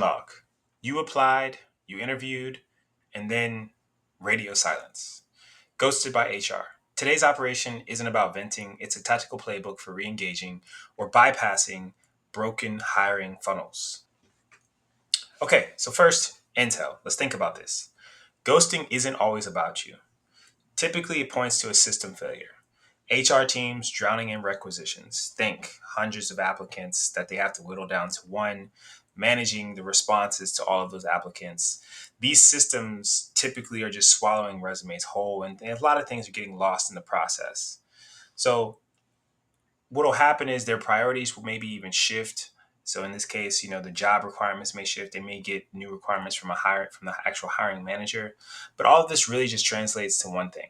log. You applied, you interviewed, and then radio silence. Ghosted by HR. Today's operation isn't about venting, it's a tactical playbook for re engaging or bypassing broken hiring funnels. Okay, so first, intel. Let's think about this. Ghosting isn't always about you. Typically, it points to a system failure. HR teams drowning in requisitions. Think hundreds of applicants that they have to whittle down to one, managing the responses to all of those applicants. These systems typically are just swallowing resumes whole, and a lot of things are getting lost in the process. So, what will happen is their priorities will maybe even shift. So in this case, the job requirements may shift. They may get new requirements from the actual hiring manager. But all of this really just translates to one thing.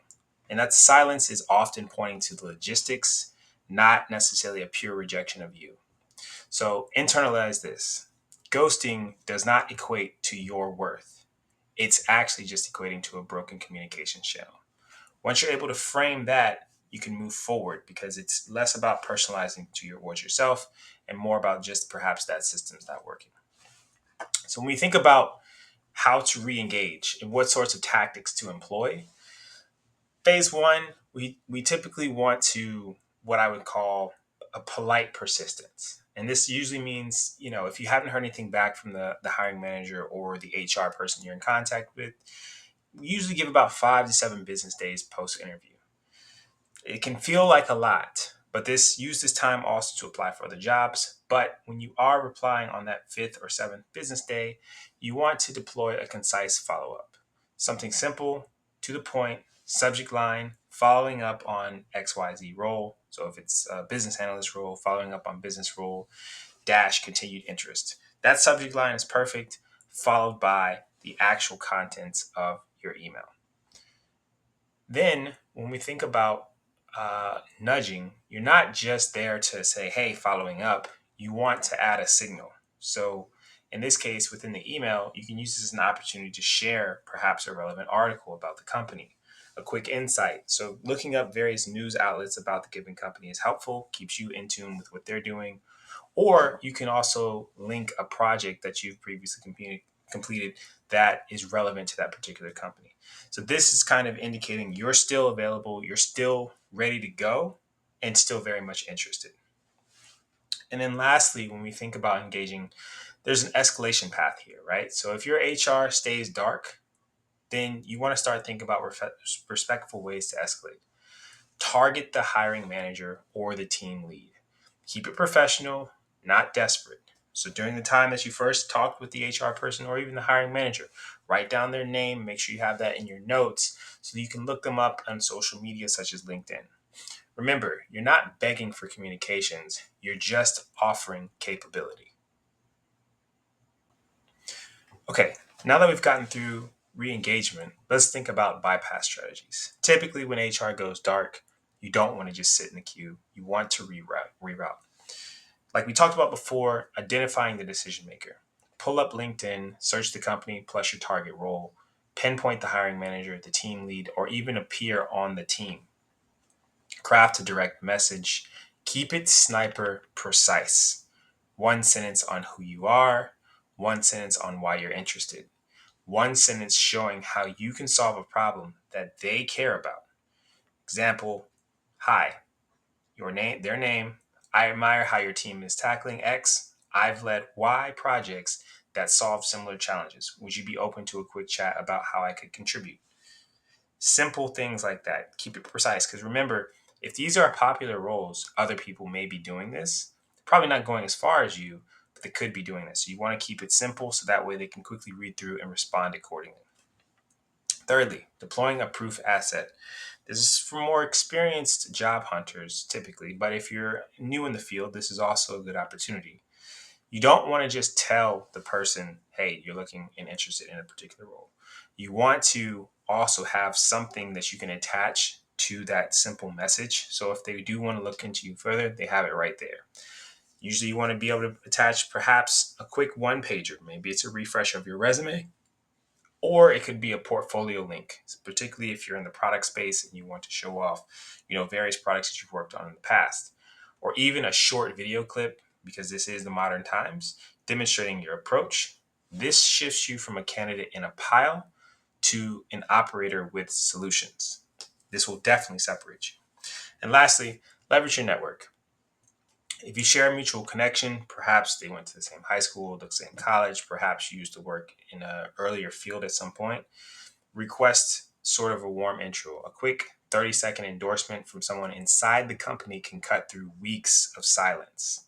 And that silence is often pointing to the logistics, not necessarily a pure rejection of you. So internalize this. Ghosting does not equate to your worth. It's actually just equating to a broken communication channel. Once you're able to frame that, you can move forward because it's less about personalizing towards yourself and more about just perhaps that system's not working. So when we think about how to re-engage and what sorts of tactics to employ, phase one, we typically want to what I would call a polite persistence. And this usually means, if you haven't heard anything back from the hiring manager or the HR person you're in contact with, we usually give about 5 to 7 business days post interview. It can feel like a lot, but use this time also to apply for other jobs. But when you are replying on that fifth or seventh business day, you want to deploy a concise follow up. Something simple, to the point, subject line, following up on XYZ role. So if it's a business analyst role, following up on business role, dash continued interest. That subject line is perfect, followed by the actual contents of your email. Then, when we think about nudging, you're not just there to say, hey, following up. You want to add a signal. So, in this case, within the email, you can use this as an opportunity to share perhaps a relevant article about the company, a quick insight. So, looking up various news outlets about the given company is helpful, keeps you in tune with what they're doing. Or you can also link a project that you've previously completed that is relevant to that particular company. So this is kind of indicating you're still available, you're still ready to go, and still very much interested. And then lastly, when we think about engaging, there's an escalation path here, right? So if your HR stays dark, then you want to start thinking about respectful ways to escalate. Target the hiring manager or the team lead. Keep it professional, not desperate. So during the time that you first talked with the HR person or even the hiring manager, write down their name, make sure you have that in your notes so that you can look them up on social media such as LinkedIn. Remember, you're not begging for communications, you're just offering capability. Okay, now that we've gotten through re engagement, let's think about bypass strategies. Typically, when HR goes dark, you don't want to just sit in the queue, you want to reroute. Like we talked about before, identifying the decision maker. Pull up LinkedIn, search the company plus your target role, pinpoint the hiring manager, the team lead, or even appear on the team. Craft a direct message. Keep it sniper precise. One sentence on who you are, one sentence on why you're interested, one sentence showing how you can solve a problem that they care about. Example, hi, your name, their name. I admire how your team is tackling X. I've led Y projects that solve similar challenges. Would you be open to a quick chat about how I could contribute? Simple things like that. Keep it precise because remember, if these are popular roles, other people may be doing this. Probably not going as far as you, but they could be doing this. So you want to keep it simple so that way they can quickly read through and respond accordingly. Thirdly, deploying a proof asset. This is for more experienced job hunters typically, but if you're new in the field, this is also a good opportunity. You don't want to just tell the person, hey, you're looking and interested in a particular role. You want to also have something that you can attach to that simple message. So if they do want to look into you further, they have it right there. Usually you want to be able to attach perhaps a quick one pager. Maybe it's a refresh of your resume, or it could be a portfolio link, particularly if you're in the product space and you want to show off, various products that you've worked on in the past, or even a short video clip because this is the modern times, demonstrating your approach, This shifts you from a candidate in a pile to an operator with solutions. This will definitely separate you. And lastly, leverage your network. If you share a mutual connection, perhaps they went to the same high school, the same college, perhaps you used to work in an earlier field at some point, request sort of a warm intro. A quick 30-second endorsement from someone inside the company can cut through weeks of silence.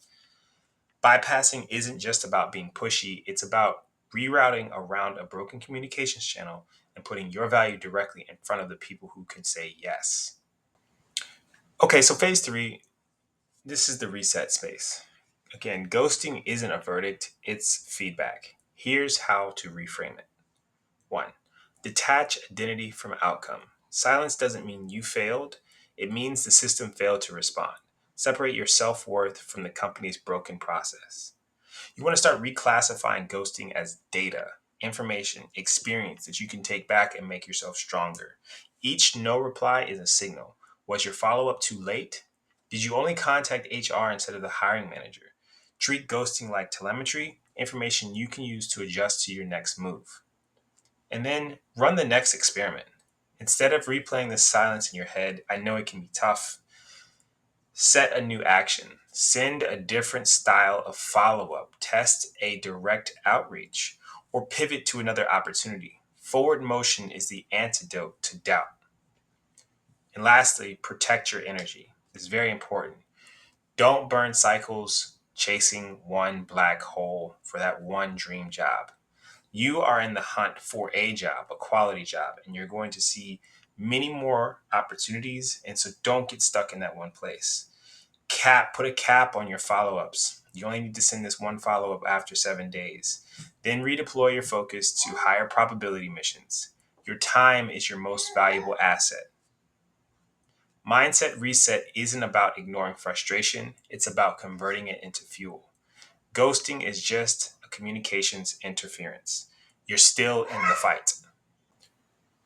Bypassing isn't just about being pushy, it's about rerouting around a broken communications channel and putting your value directly in front of the people who can say yes. Okay, so phase three, this is the reset space. Again, ghosting isn't a verdict, it's feedback. Here's how to reframe it. 1. Detach identity from outcome. Silence doesn't mean you failed, it means the system failed to respond. Separate your self worth from the company's broken process. You want to start reclassifying ghosting as data, information, experience that you can take back and make yourself stronger. Each no reply is a signal. Was your follow up too late? Did you only contact HR instead of the hiring manager? Treat ghosting like telemetry, information you can use to adjust to your next move. And then run the next experiment. Instead of replaying the silence in your head, I know it can be tough. Set a new action. Send a different style of follow up. Test a direct outreach or pivot to another opportunity. Forward motion is the antidote to doubt. And lastly, protect your energy. It's very important. Don't burn cycles chasing one black hole for that one dream job. You are in the hunt for a job, a quality job, and you're going to see many more opportunities. And so don't get stuck in that one place. Put a cap on your follow-ups. You only need to send this one follow-up after 7 days. Then redeploy your focus to higher probability missions. Your time is your most valuable asset. Mindset reset isn't about ignoring frustration, it's about converting it into fuel. Ghosting is just a communications interference. You're still in the fight.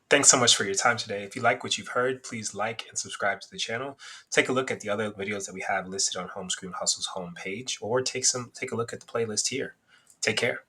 Thanks so much for your time today. If you like what you've heard, please like and subscribe to the channel. Take a look at the other videos that we have listed on Home Screen Hustle's homepage, or take a look at the playlist here. Take care.